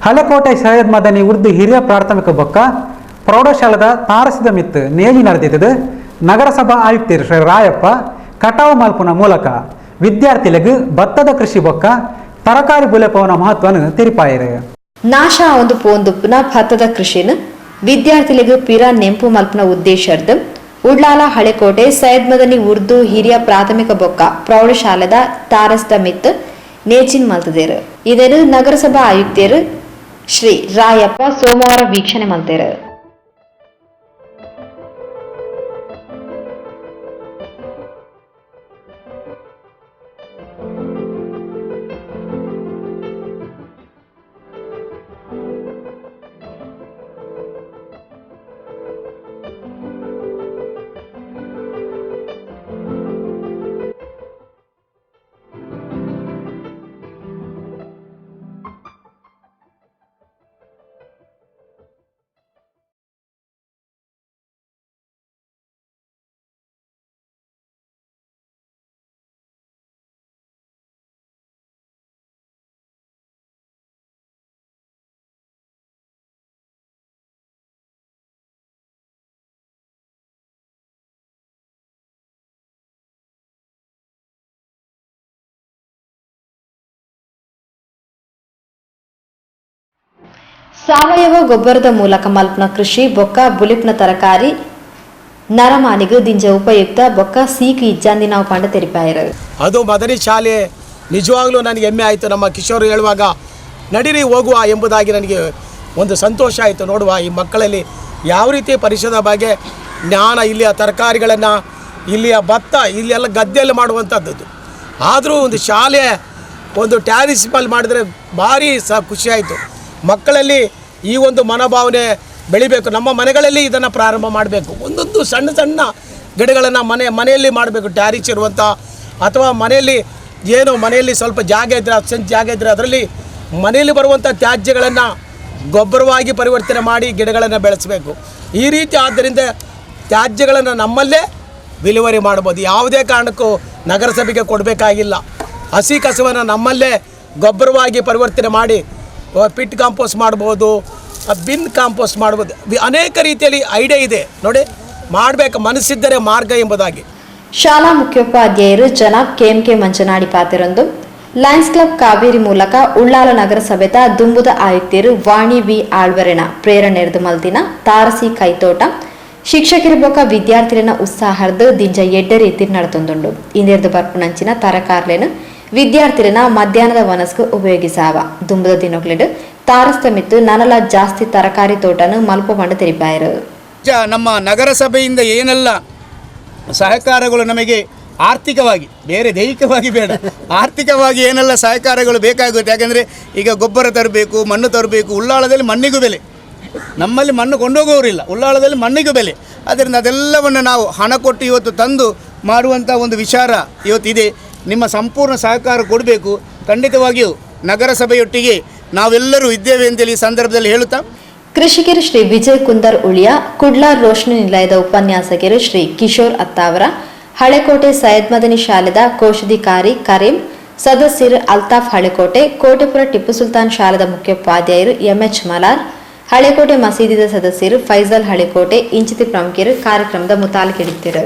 ಹಳೆಕೋಟೆ ಸೈಯದ್ ಮದನಿ ಉರ್ದು ಹಿರಿಯ ಪ್ರಾಥಮಿಕ ಬೊಕ್ಕ ಪ್ರೌಢಶಾಲದ ತಾರಸಿದ ಮಿತ್ತು ನೇಜಿ ನಡೆದಿದ್ದು ನಗರಸಭಾ ಆಯುಕ್ತರು ಶ್ರೀ ರಾಯಪ್ಪ ಕಟಾವು ಮಲ್ಪುನ ಮೂಲಕ ವಿದ್ಯಾರ್ಥಿಗಳಿಗೆ ಭತ್ತದ ಕೃಷಿ ಬೊಕ್ಕ ತರಕಾರಿ ಬುಲೆಪವನ ಮಹತ್ವವನ್ನು ತಿರುಪಾಯಿರು. ನಾಶ ಒಂದು ಪೋಂದುಪ್ಪುನ ಭತ್ತದ ಕೃಷಿನ ವಿದ್ಯಾರ್ಥಿಗಳಿಗೆ ಪಿರ ನೆಂಪು ಮಲ್ಪನ ಉದ್ದೇಶರ್ದು ಉಡ್ಲಾಲ ಹಳೆಕೋಟೆ ಸೈಯದ್ ಮದನಿ ಉರ್ದು ಹಿರಿಯ ಪ್ರಾಥಮಿಕ ಬೊಕ್ಕ ಪ್ರೌಢಶಾಲೆದ ತಾರಸಿದ ಮಿತ್ತು ನೇಜಿನ್ ಮಲ್ತದೇರು. ಇದನ್ನು ನಗರಸಭಾ ಆಯುಕ್ತರು ಶ್ರೀ ರಾಯಪ್ಪ ಸೋಮವಾರ ವೀಕ್ಷಣೆ ಮಲ್ತೇರು. ಸಾವಯವ ಗೊಬ್ಬರದ ಮೂಲಕ ಮಲ್ಪನ ಕೃಷಿ ಬೊಕ್ಕ ಬುಲಿಪ್ನ ತರಕಾರಿ ನರಮಾನಿಗೂ ದಿಂಜ ಉಪಯುಕ್ತ ಬೊಕ್ಕ ಸೀಕು ಇಜ್ಜಂದಿ ನಾವು ಪಂಡ ತೆರಿಪಾಯಿರು. ಅದು ಮದನಿ ಶಾಲೆ ನಿಜವಾಗ್ಲೂ ನನಗೆ ಹೆಮ್ಮೆ ಆಯಿತು. ನಮ್ಮ ಕಿಶೋರ್ ಹೇಳುವಾಗ ನಡಿರಿ ಹೋಗುವ ಎಂಬುದಾಗಿ ನನಗೆ ಒಂದು ಸಂತೋಷ ಆಯಿತು. ನೋಡುವ ಈ ಮಕ್ಕಳಲ್ಲಿ ಯಾವ ರೀತಿ ಪರಿಸರದ ಬಗ್ಗೆ ಜ್ಞಾನ, ಇಲ್ಲಿಯ ತರಕಾರಿಗಳನ್ನು, ಇಲ್ಲಿಯ ಭತ್ತ, ಇಲ್ಲೆಲ್ಲ ಗದ್ದೆಯಲ್ಲಿ ಮಾಡುವಂಥದ್ದು. ಆದರೂ ಒಂದು ಶಾಲೆ ಒಂದು ಟ್ಯಾರಿಸ್ ಮೇಲೆ ಮಾಡಿದರೆ ಭಾರಿ ಖುಷಿಯಾಯಿತು. ಮಕ್ಕಳಲ್ಲಿ ಈ ಒಂದು ಮನೋಭಾವನೆ ಬೆಳಿಬೇಕು. ನಮ್ಮ ಮನೆಗಳಲ್ಲಿ ಇದನ್ನು ಪ್ರಾರಂಭ ಮಾಡಬೇಕು. ಒಂದೊಂದು ಸಣ್ಣ ಸಣ್ಣ ಗಿಡಗಳನ್ನು ಮನೆಯಲ್ಲಿ ಮಾಡಬೇಕು. ಟ್ಯಾರಿಸ್ ಇರುವಂಥ ಅಥವಾ ಮನೆಯಲ್ಲಿ ಸ್ವಲ್ಪ ಜಾಗ ಇದ್ದರೆ, ಅತ್ಯಂತ ಜಾಗ ಇದ್ದರೆ ಅದರಲ್ಲಿ ಮನೆಯಲ್ಲಿ ಬರುವಂಥ ತ್ಯಾಜ್ಯಗಳನ್ನು ಗೊಬ್ಬರವಾಗಿ ಪರಿವರ್ತನೆ ಮಾಡಿ ಗಿಡಗಳನ್ನು ಬೆಳೆಸಬೇಕು. ಈ ರೀತಿ ಆದ್ದರಿಂದ ತ್ಯಾಜ್ಯಗಳನ್ನು ನಮ್ಮಲ್ಲೇ ವಿಲೇವಾರಿ ಮಾಡ್ಬೋದು. ಯಾವುದೇ ಕಾರಣಕ್ಕೂ ನಗರಸಭೆಗೆ ಕೊಡಬೇಕಾಗಿಲ್ಲ. ಹಸಿ ಕಸವನ್ನು ನಮ್ಮಲ್ಲೇ ಗೊಬ್ಬರವಾಗಿ ಪರಿವರ್ತನೆ ಮಾಡಿ ಪಿಟ್ ಕಾಂಪೋಸ್ಟ್ ಮಾಡ್ಬೋದು, ಬಿನ್ ಕಾಂಪೋಸ್ಟ್ ಮಾಡ್ಬೋದು. ಅನೇಕ ರೀತಿಯಲ್ಲಿ ಐಡಿಯಾ ಇದೆ ನೋಡಿ, ಮಾಡಬೇಕು, ಮನಸ್ಸಿದ್ದರೆ ಮಾರ್ಗ ಎಂಬುದಾಗಿ. ಶಾಲಾ ಮುಖ್ಯೋಪಾಧ್ಯಾಯರು ಜನಾಬ್ KMK Manchanadi ಪಾತಿರೊಂದು Lions club Kaveri ಮೂಲಕ ಉಳ್ಳಾಲ ನಗರಸಭೆದ ದುಂಬುದ ಆಯುಕ್ತರು ವಾಣಿ ವಿ ಆಳ್ವರೆನ ಪ್ರೇರಣೆರ್ದು ಮಲ್ದಿನ ತಾರಸಿ ಕೈತೋಟ ಶಿಕ್ಷಕರ ಬೊಕ್ಕ ವಿದ್ಯಾರ್ಥಿಗಳ ಉತ್ಸಾಹರ್ದು ದಿಂಜ ಎಡ್ಡ ರೀತಿ ನಡೆತೊಂದುಂಡು. ಇಂದೆರ್ದು ಬರ್ಪುನಂಚಿನ ತರಕಾರ್ಲೆನು ವಿದ್ಯಾರ್ಥಿಗಳ ಮಧ್ಯಾಹ್ನದ ವನಸ್ಕು ಉಪಯೋಗಿಸಾವ ದುಂಬದ ದಿನಗಳಿಡು ತಾರಸ್ತ ಮಿತ್ತು ನನಲ ಜಾಸ್ತಿ ತರಕಾರಿ ತೋಟನು ಮಲ್ಪ ಮಾಡಿ ತೆರಿಪಾಯರು. ನಮ್ಮ ನಗರಸಭೆಯಿಂದ ಏನೆಲ್ಲ ಸಹಕಾರಗಳು ನಮಗೆ ಆರ್ಥಿಕವಾಗಿ, ಬೇರೆ ದೈಹಿಕವಾಗಿ ಬೇಡ, ಆರ್ಥಿಕವಾಗಿ ಏನೆಲ್ಲ ಸಹಕಾರಗಳು ಬೇಕಾಗುತ್ತೆ. ಯಾಕೆಂದರೆ ಈಗ ಗೊಬ್ಬರ ತರಬೇಕು, ಮಣ್ಣು ತರಬೇಕು. ಉಳ್ಳಾಳದಲ್ಲಿ ಮಣ್ಣಿಗೂ ಬೆಲೆ, ನಮ್ಮಲ್ಲಿ ಮಣ್ಣು ಕೊಂಡೋಗೋರಿಲ್ಲ, ಉಳ್ಳಾಳದಲ್ಲಿ ಮಣ್ಣಿಗೂ ಬೆಲೆ. ಆದ್ದರಿಂದ ಅದೆಲ್ಲವನ್ನು ನಾವು ಹಣ ಕೊಟ್ಟು ಇವತ್ತು ತಂದು ಮಾಡುವಂಥ ಒಂದು ವಿಚಾರ ಇವತ್ತಿದೆ. ನಿಮ್ಮ ಸಂಪೂರ್ಣ ಸಹಕಾರ ಕೊಡಬೇಕು. ಖಂಡಿತವಾಗಿಯೂ ನಗರಸಭೆಯೊಟ್ಟಿಗೆ ನಾವೆಲ್ಲರೂ ಇದ್ದೇವೆ ಅಂತೇಳಿ ಈ ಸಂದರ್ಭದಲ್ಲಿ ಹೇಳುತ್ತಾ, ಕೃಷಿಕರು ಶ್ರೀ ವಿಜಯ್ ಕುಂದರ್ ಉಳಿಯ ಕುಡ್ಲಾರ್ ರೋಶ್ನಿ ನಿಲಯದ ಉಪನ್ಯಾಸಕರು ಶ್ರೀ ಕಿಶೋರ್ ಅತ್ತಾವರ, ಹಳೆಕೋಟೆ ಸೈಯದ್ ಮದನಿ ಶಾಲೆದ ಕೋಶಾಧಿಕಾರಿ ಕರೀಂ, ಸದಸ್ಯರು ಅಲ್ತಾಫ್ ಹಳೆಕೋಟೆ, ಕೋಟೆಪುರ ಟಿಪ್ಪು ಸುಲ್ತಾನ್ ಶಾಲೆದ ಮುಖ್ಯೋಪಾಧ್ಯಾಯರು MH ಮಲಾರ್, ಹಳೆಕೋಟೆ ಮಸೀದಿದ ಸದಸ್ಯರು ಫೈಜಲ್ ಹಳೆಕೋಟೆ ಇಂಚಿತಿ ಪ್ರಮುಖರು ಕಾರ್ಯಕ್ರಮದ ಮುತಾಲಿಕೆ ಹಿಡಿತಿರು.